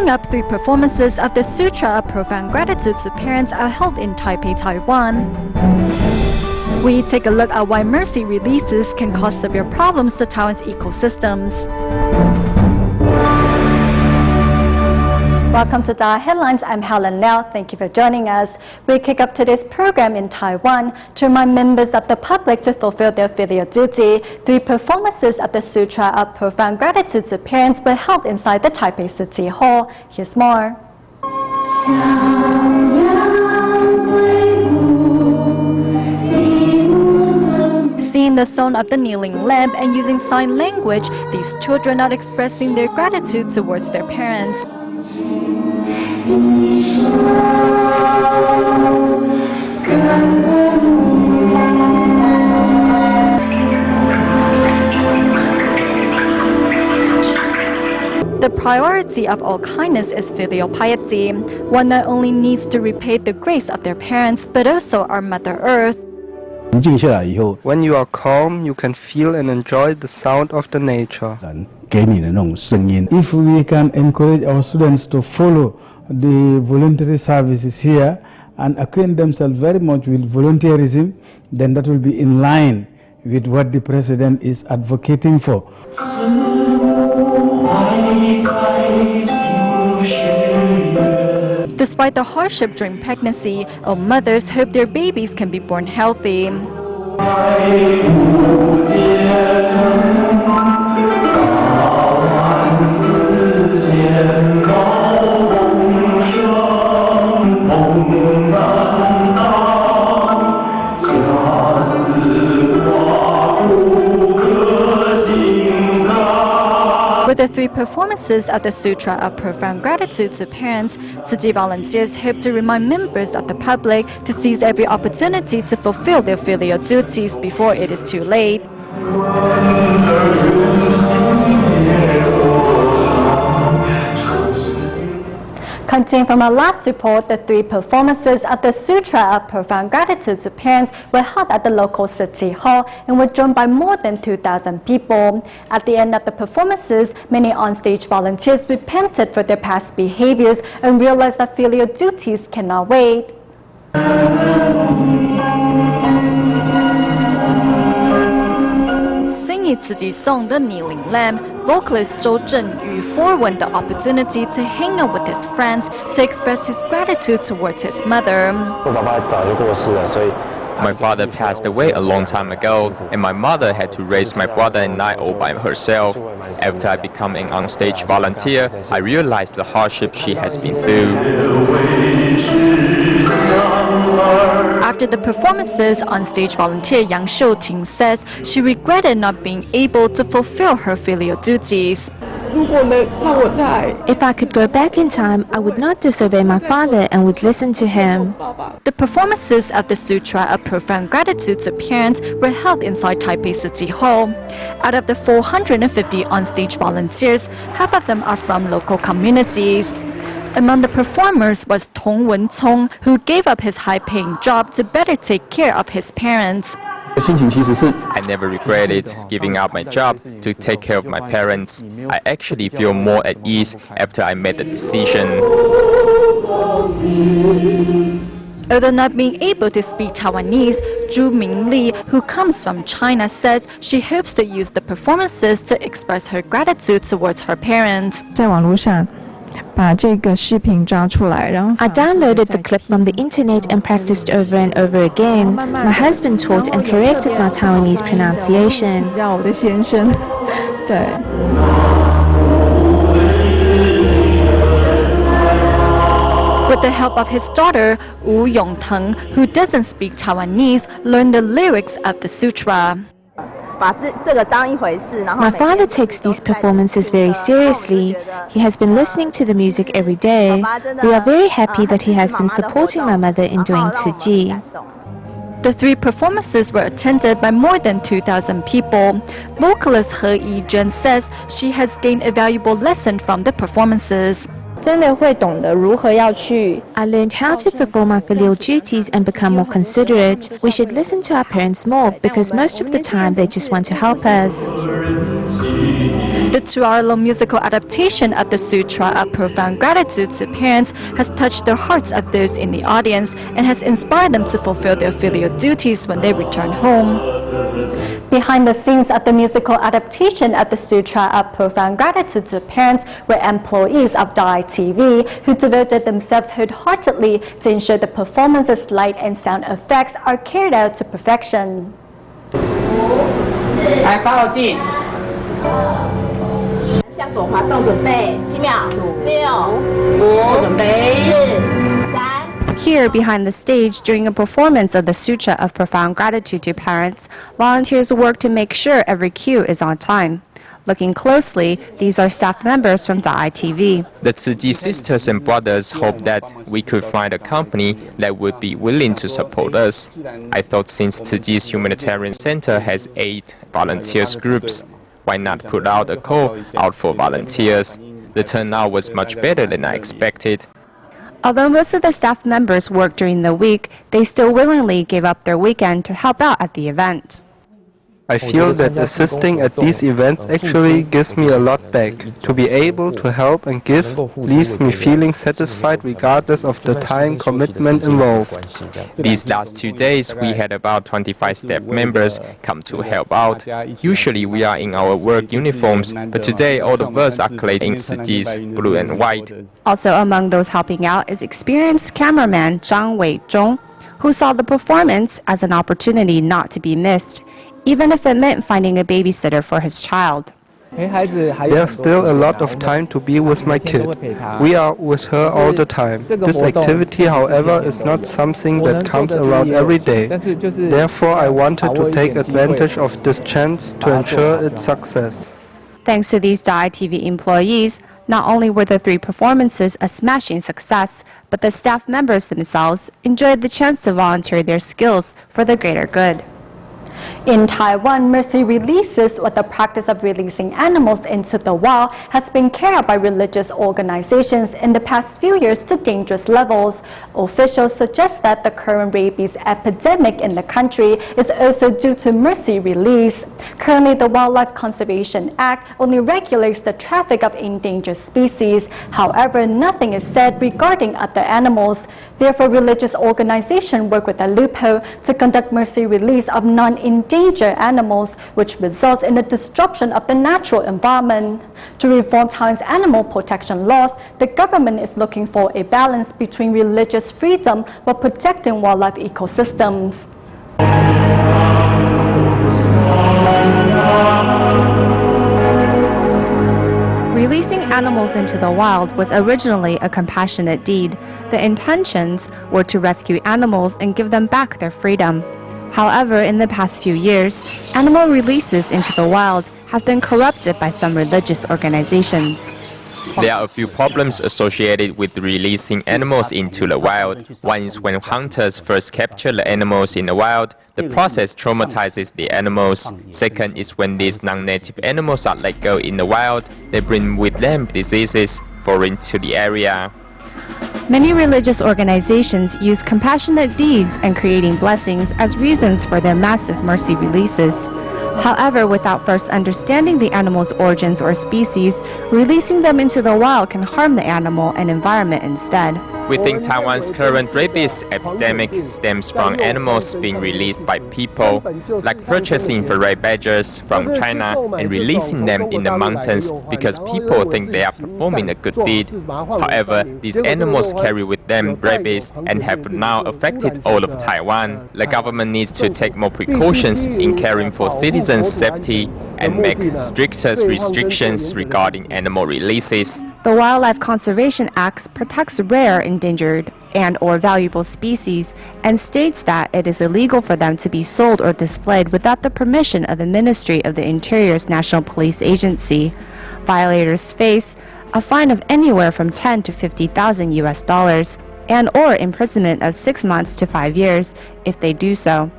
Coming up, 3 performances of the Sutra of Profound Gratitude to Parents are held in Taipei, Taiwan. We take a look at why mercy releases can cause severe problems to Taiwan's ecosystems. Welcome to DaAi Headlines. I'm Helen Liao. Thank you for joining us. We kick off today's program in Taiwan to remind members of the public to fulfill their filial duty. 3 performances of the Sutra of Profound Gratitude to Parents were held inside the Taipei City Hall. Here's more. Seeing the sound of the kneeling lamb and using sign language, these children are expressing their gratitude towards their parents. The priority of all kindness is filial piety. One not only needs to repay the grace of their parents, but also our Mother Earth. When you are calm, you can feel and enjoy the sound of the nature. If we can encourage our students to follow the voluntary services here and acquaint themselves very much with volunteerism, then that will be in line with what the President is advocating for. Despite the hardship during pregnancy, all mothers hope their babies can be born healthy. With the 3 performances of the Sutra of Profound Gratitude to Parents, Tzu Chi volunteers hope to remind members of the public to seize every opportunity to fulfill their filial duties before it is too late. Continuing from our last report, the 3 performances of the Sutra of Profound Gratitude to Parents were held at the local city hall and were joined by more than 2,000 people. At the end of the performances, many on-stage volunteers repented for their past behaviors and realized that filial duties cannot wait. Singing Tzu Chi song The Kneeling Lamb, vocalist Zhou Zhenyu forwent the opportunity to hang out with his friends to express his gratitude towards his mother. My father passed away a long time ago, and my mother had to raise my brother and I all by herself. After I became an on-stage volunteer, I realized the hardship she has been through. After the performances, on-stage volunteer Yang Shouting says she regretted not being able to fulfill her filial duties. If I could go back in time, I would not disobey my father and would listen to him. The performances of the Sutra of Profound Gratitude to Parents were held inside Taipei City Hall. Out of the 450 on-stage volunteers, half of them are from local communities. Among the performers was Tong Wen-cong, who gave up his high-paying job to better take care of his parents. I never regretted giving up my job to take care of my parents. I actually feel more at ease after I made the decision. Although not being able to speak Taiwanese, Zhu Mingli, who comes from China, says she hopes to use the performances to express her gratitude towards her parents. I downloaded the clip from the internet and practiced over and over again. My husband taught and corrected my Taiwanese pronunciation. With the help of his daughter, Wu Yongteng, who doesn't speak Taiwanese, learned the lyrics of the sutra. My father takes these performances very seriously. He has been listening to the music every day. We are very happy that he has been supporting my mother in doing Tzu Chi. The 3 performances were attended by more than 2,000 people. Vocalist He Yizhen says she has gained a valuable lesson from the performances. I learned how to fulfill my filial duties and become more considerate. We should listen to our parents more because most of the time they just want to help us. The 2-hour-long musical adaptation of the Sutra of Profound Gratitude to Parents has touched the hearts of those in the audience and has inspired them to fulfill their filial duties when they return home. Behind the scenes of the musical adaptation of the Sutra of Profound Gratitude to Parents were employees of DaAi TV who devoted themselves wholeheartedly to ensure the performance's light and sound effects are carried out to perfection. 来，8号镜。向左滑动，准备7秒，6、5，准备4、3。 Here, behind the stage, during a performance of the Sutra of Profound Gratitude to Parents, volunteers work to make sure every cue is on time. Looking closely, these are staff members from DaAi TV. The Tzu Chi sisters and brothers hoped that we could find a company that would be willing to support us. I thought since Tzu Chi's humanitarian center has 8 volunteers groups, why not put out a call out for volunteers? The turnout was much better than I expected. Although most of the staff members work during the week, they still willingly gave up their weekend to help out at the event. I feel that assisting at these events actually gives me a lot back. To be able to help and give leaves me feeling satisfied regardless of the time commitment involved. These last 2 days, we had about 25 staff members come to help out. Usually we are in our work uniforms, but today all of us are clad in Tzu Chi's blue and white. Also among those helping out is experienced cameraman Zhang Weizhong, who saw the performance as an opportunity not to be missed, even if it meant finding a babysitter for his child. There's still a lot of time to be with my kid. We are with her all the time. This activity, however, is not something that comes around every day. Therefore, I wanted to take advantage of this chance to ensure its success. Thanks to these DaAi TV employees, not only were the 3 performances a smashing success, but the staff members themselves enjoyed the chance to volunteer their skills for the greater good. In Taiwan, mercy releases, or the practice of releasing animals into the wild, has been carried out by religious organizations in the past few years to dangerous levels. Officials suggest that the current rabies epidemic in the country is also due to mercy release. Currently, the Wildlife Conservation Act only regulates the traffic of endangered species. However, nothing is said regarding other animals. Therefore, religious organizations work with a loophole to conduct mercy release of non-endangered animals, which results in the disruption of the natural environment. To reform Taiwan's animal protection laws, the government is looking for a balance between religious freedom while protecting wildlife ecosystems. Releasing animals into the wild was originally a compassionate deed. The intentions were to rescue animals and give them back their freedom. However, in the past few years, animal releases into the wild have been corrupted by some religious organizations. There are a few problems associated with releasing animals into the wild. One is when hunters first capture the animals in the wild, the process traumatizes the animals. Second is when these non-native animals are let go in the wild, they bring with them diseases foreign to the area. Many religious organizations use compassionate deeds and creating blessings as reasons for their massive mercy releases. However, without first understanding the animal's origins or species, releasing them into the wild can harm the animal and environment instead. We think Taiwan's current rabies epidemic stems from animals being released by people, like purchasing infrared badgers from China and releasing them in the mountains because people think they are performing a good deed. However, these animals carry with them rabies and have now affected all of Taiwan. The government needs to take more precautions in caring for citizens' safety and make stricter restrictions regarding animal releases. The Wildlife Conservation Act protects rare, endangered, and/or valuable species and states that it is illegal for them to be sold or displayed without the permission of the Ministry of the Interior's National Police Agency. Violators face a fine of anywhere from $10,000 to $50,000 and/or imprisonment of 6 months to 5 years if they do so.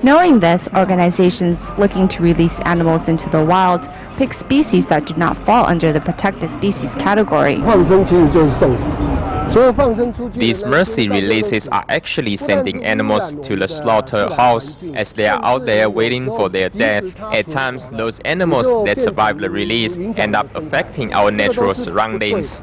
Knowing this, organizations looking to release animals into the wild pick species that do not fall under the protected species category. These mercy releases are actually sending animals to the slaughterhouse as they are out there waiting for their death. At times, those animals that survive the release end up affecting our natural surroundings.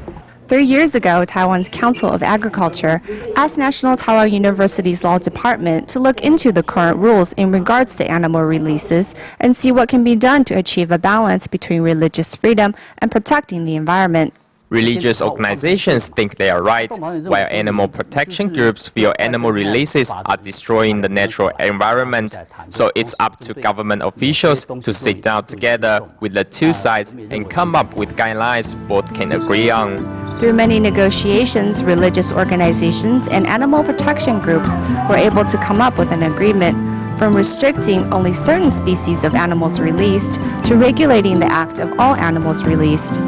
3 years ago, Taiwan's Council of Agriculture asked National Taiwan University's Law Department to look into the current rules in regards to animal releases and see what can be done to achieve a balance between religious freedom and protecting the environment. Religious organizations think they are right, while animal protection groups feel animal releases are destroying the natural environment. So it's up to government officials to sit down together with the two sides and come up with guidelines both can agree on. Through many negotiations, religious organizations and animal protection groups were able to come up with an agreement, from restricting only certain species of animals released to regulating the act of all animals released,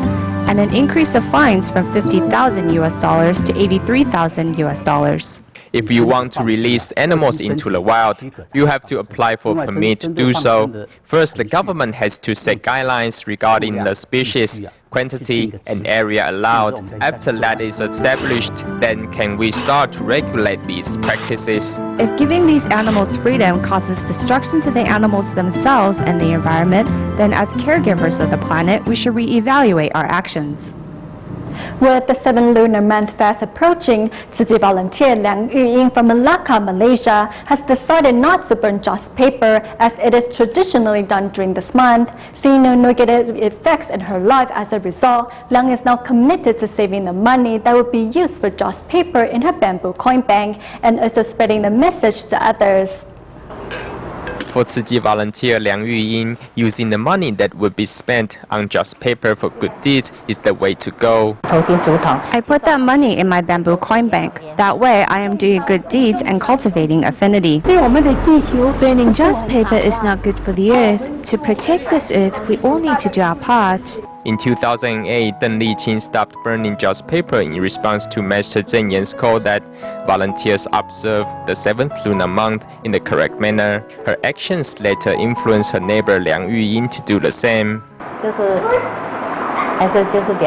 and an increase of fines from $50,000 to $83,000. If you want to release animals into the wild, you have to apply for a permit to do so. First, the government has to set guidelines regarding the species, quantity, and area allowed. After that is established, then can we start to regulate these practices. If giving these animals freedom causes destruction to the animals themselves and the environment, then as caregivers of the planet, we should reevaluate our actions. With the 7th Lunar Month fast approaching, Tzu Chi volunteer Liang Yuying from Malacca, Malaysia, has decided not to burn just paper as it is traditionally done during this month. Seeing no negative effects in her life as a result, Liang is now committed to saving the money that would be used for just paper in her bamboo coin bank and also spreading the message to others. For Tzu Chi volunteer Liang Yuying, using the money that would be spent on just paper for good deeds is the way to go. I put that money in my bamboo coin bank. That way, I am doing good deeds and cultivating affinity. Burning just paper is not good for the earth. To protect this earth, we all need to do our part. In 2008, Deng Liqing stopped burning just paper in response to Master Zheng Yan's call that volunteers observe the 7th lunar month in the correct manner. Her actions later influenced her neighbor Liang Yuying to do the same.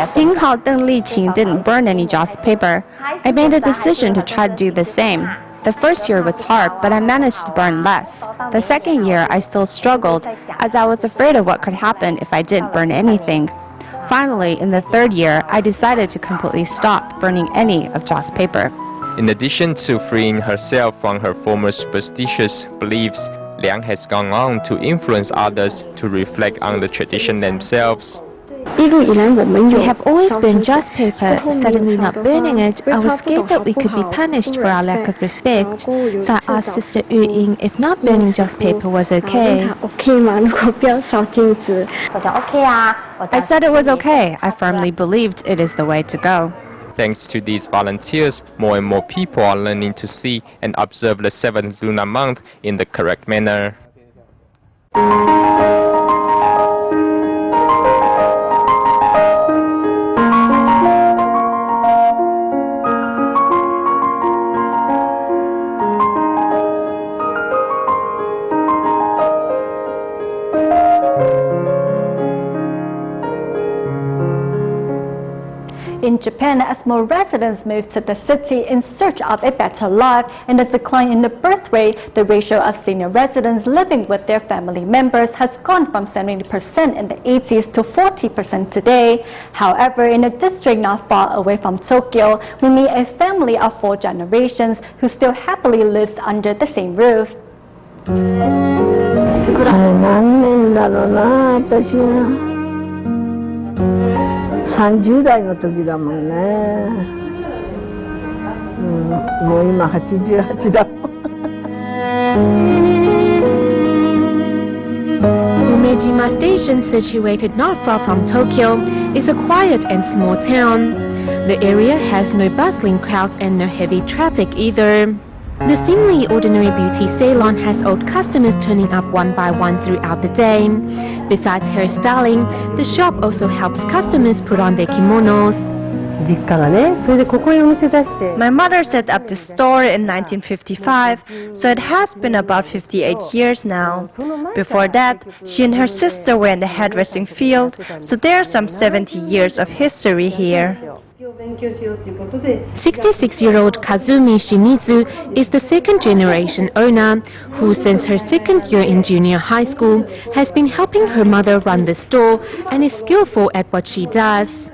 Seeing how Deng Liqing didn't burn any just paper, I made a decision to try to do the same. The first year was hard, but I managed to burn less. The second year, I still struggled, as I was afraid of what could happen if I didn't burn anything. Finally, in the third year, I decided to completely stop burning any of just paper. In addition to freeing herself from her former superstitious beliefs, Liang has gone on to influence others to reflect on the tradition themselves. We have always burned just paper. Suddenly not burning it, I was scared that we could be punished for our lack of respect. So I asked Sister Yuying if not burning just paper was okay. I said it was okay. I firmly believed it is the way to go. Thanks to these volunteers, more and more people are learning to see and observe the 7th lunar month in the correct manner. In Japan, as more residents move to the city in search of a better life and a decline in the birth rate, the ratio of senior residents living with their family members has gone from 70% in the 80s to 40% today. However, in a district not far away from Tokyo, we meet a family of 4 generations who still happily lives under the same roof. Umejima Station, situated not far from Tokyo, is a quiet and small town. The area has no bustling crowds and no heavy traffic either. The seemingly ordinary beauty salon has old customers turning up one by one throughout the day. Besides hairstyling, the shop also helps customers put on their kimonos. My mother set up the store in 1955, so it has been about 58 years now. Before that, she and her sister were in the hairdressing field, so there are some 70 years of history here. 66-year-old Kazumi Shimizu is the second-generation owner who, since her second year in junior high school, has been helping her mother run the store and is skillful at what she does.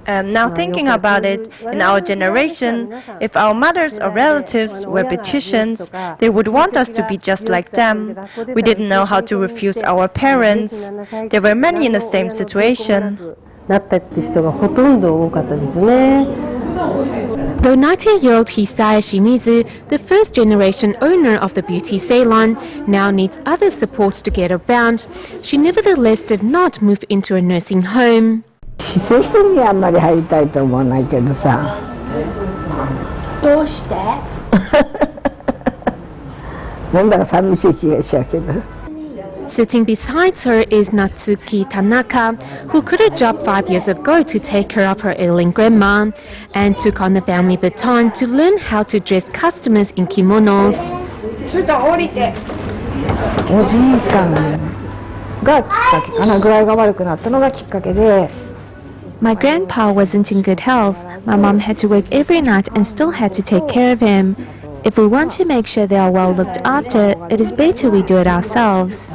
Now thinking about it, in our generation, if our mothers or relatives were beauticians, they would want us to be just like them. We didn't know how to refuse our parents. There were many in the same situation. Though 90-year-old Hisaya Shimizu, the first-generation owner of the beauty salon, now needs other support to get around, she nevertheless did not move into a nursing home. Sitting beside her is Natsuki Tanaka, who quit a job 5 years ago to take care of her ailing grandma and took on the family baton to learn how to dress customers in kimonos. My grandpa wasn't in good health. My mom had to work every night and still had to take care of him. If we want to make sure they are well looked after, it is better we do it ourselves.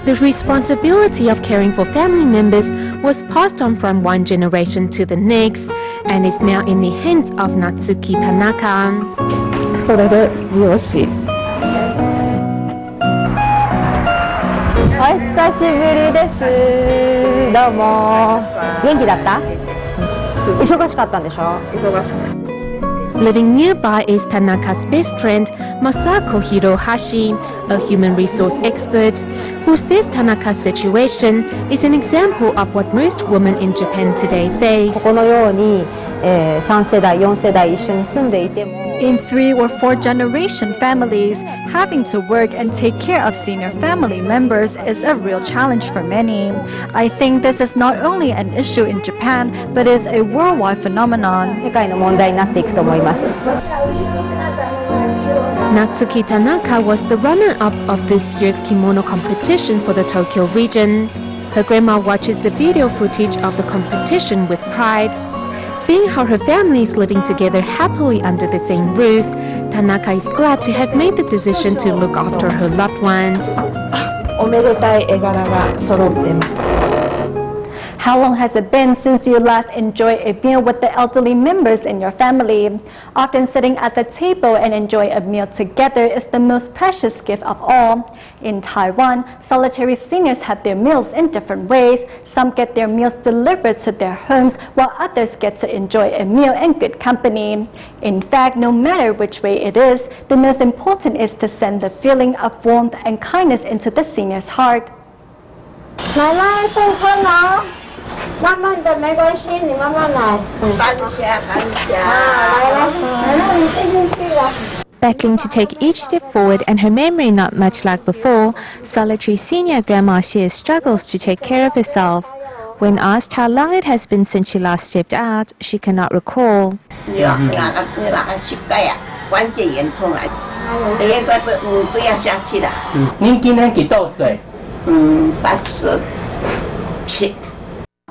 The responsibility of caring for family members was passed on from one generation to the next and is now in the hands of Natsuki Tanaka. それで美容師。お久しぶりです。どうも。元気だった？忙しかったんでしょ？忙しかった。Living nearby is Tanaka's best friend, Masako Hirohashi, a human resource expert, who says Tanaka's situation is an example of what most women in Japan today face. このように、3世代、4世代一緒に住んでいても In 3 or 4 generation families, having to work and take care of senior family members is a real challenge for many. I think this is not only an issue in Japan, but is a worldwide phenomenon. 世界の問題になっていくと思います。Natsuki Tanaka was the runner-up of this year's kimono competition for the Tokyo region. Her grandma watches the video footage of the competition with pride. Seeing how her family is living together happily under the same roof, Tanaka is glad to have made the decision to look after her loved ones. おめでたい絵柄が揃ってます。 How long has it been since you last enjoyed a meal with the elderly members in your family? Often sitting at the table and enjoy a meal together is the most precious gift of all. In Taiwan, solitary seniors have their meals in different ways. Some get their meals delivered to their homes, while others get to enjoy a meal in good company. In fact, no matter which way it is, the most important is to send the feeling of warmth and kindness into the senior's heart. 奶奶送餐了。 慢慢的，没关系，你慢慢来。感谢，感谢。来，你先进去了。 Battling to take each step forward and her memory not much like before, solitary senior grandma shares struggles to take care of herself. When asked how long it has been since she last stepped out, she cannot recall. 你那个膝盖呀，关节严重了，不要下去了。您今年几多岁？87。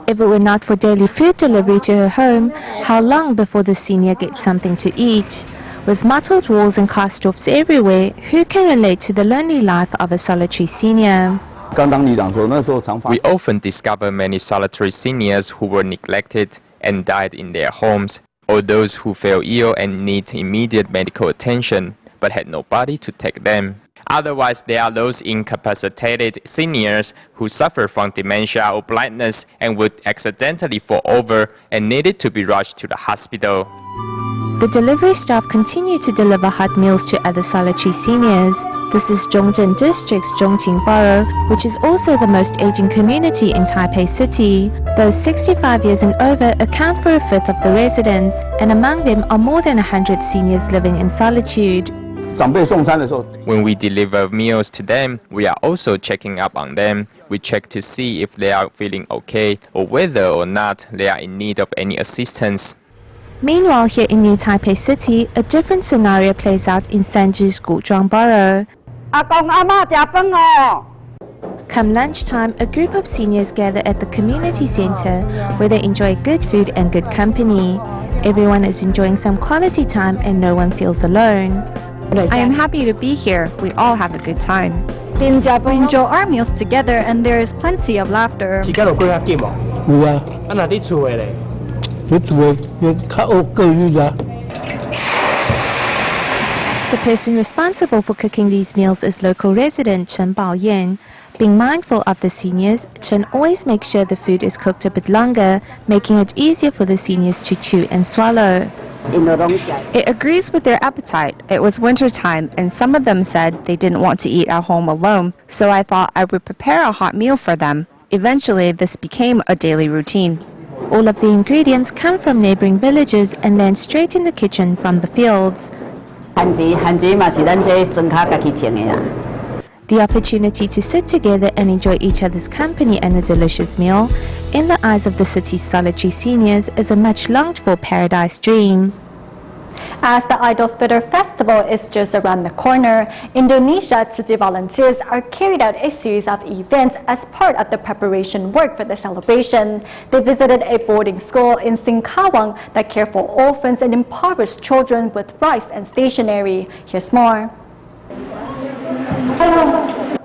If it were not for daily food delivery to her home, how long before the senior gets something to eat? With mottled walls and cast-offs everywhere, who can relate to the lonely life of a solitary senior? We often discover many solitary seniors who were neglected and died in their homes, or those who fell ill and need immediate medical attention, but had nobody to take them. Otherwise, there are those incapacitated seniors who suffer from dementia or blindness and would accidentally fall over and needed to be rushed to the hospital. The delivery staff continue to deliver hot meals to other solitary seniors. This is Zhongzhen District's Zhongqing Borough, which is also the most aging community in Taipei City. Those 65 years and over account for a fifth of the residents, and among them are more than 100 seniors living in solitude. When we deliver meals to them, we are also checking up on them. We check to see if they are feeling okay or whether or not they are in need of any assistance. Meanwhile, here in New Taipei City, a different scenario plays out in Sanji's Guzhuang Borough. Come lunchtime, a group of seniors gather at the community center where they enjoy good food and good company. Everyone is enjoying some quality time and no one feels alone. I am happy to be here. We all have a good time. We enjoy our meals together and there is plenty of laughter. The person responsible for cooking these meals is local resident Chen Baoyan. Being mindful of the seniors, Chen always makes sure the food is cooked a bit longer, making it easier for the seniors to chew and swallow. It agrees with their appetite. It was winter time, and some of them said they didn't want to eat at home alone, so I thought I would prepare a hot meal for them. Eventually, this became a daily routine. All of the ingredients come from neighboring villages and land straight in the kitchen from the fields. The opportunity to sit together and enjoy each other's company and a delicious meal, in the eyes of the city's solitary seniors, is a much longed-for paradise dream. As the Idol Fitter Festival is just around the corner, Indonesia Tzu Chi volunteers are carried out a series of events as part of the preparation work for the celebration. They visited a boarding school in Singkawang that cares for orphans and impoverished children with rice and stationery. Here's more.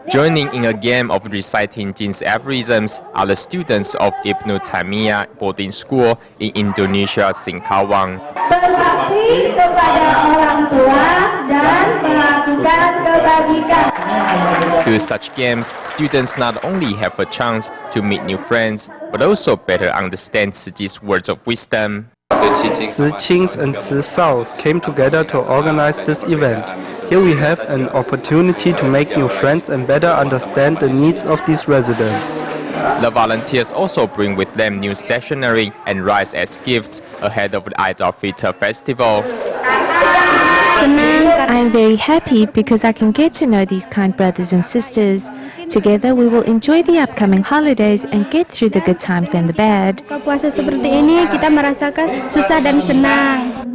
Joining in a game of reciting Jin's aphorisms are the students of Ibnu Taimiyah boarding school in Indonesia, Singkawang. Through such games, students not only have a chance to meet new friends, but also better understand Tzu Chi's words of wisdom. Tzu Qings and Tzu Saos came together to organize this event. Here we have an opportunity to make new friends and better understand the needs of these residents. The volunteers also bring with them new stationery and rice as gifts ahead of the Idol Fitter Festival. I am very happy because I can get to know these kind brothers and sisters. Together we will enjoy the upcoming holidays and get through the good times and the bad. Puasa seperti ini kita merasakan susah dan senang.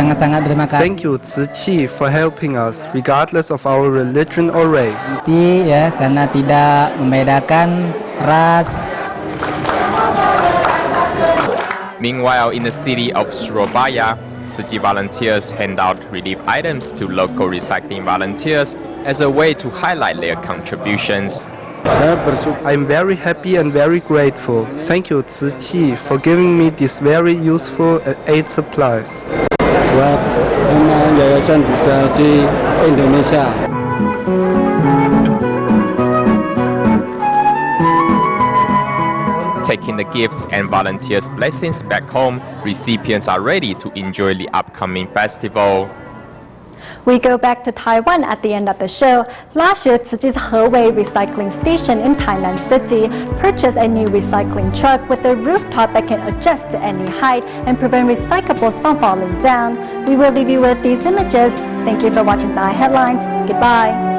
Thank you, Tzu Chi, for helping us, regardless of our religion or race. Karena tidak membedakan ras. Meanwhile, in the city of Surabaya, Tzu Chi volunteers hand out relief items to local recycling volunteers as a way to highlight their contributions. I'm very happy and very grateful. Thank you, Tzu Chi, for giving me these very useful aid supplies. Yayasan DaAi Indonesia. Taking the gifts and volunteers' blessings back home, recipients are ready to enjoy the upcoming festival. We go back to Taiwan at the end of the show. Last year, Tzu Chi's Hewei recycling station in Tainan City purchased a new recycling truck with a rooftop that can adjust to any height and prevent recyclables from falling down. We will leave you with these images. Thank you for watching DaAi Headlines. Goodbye.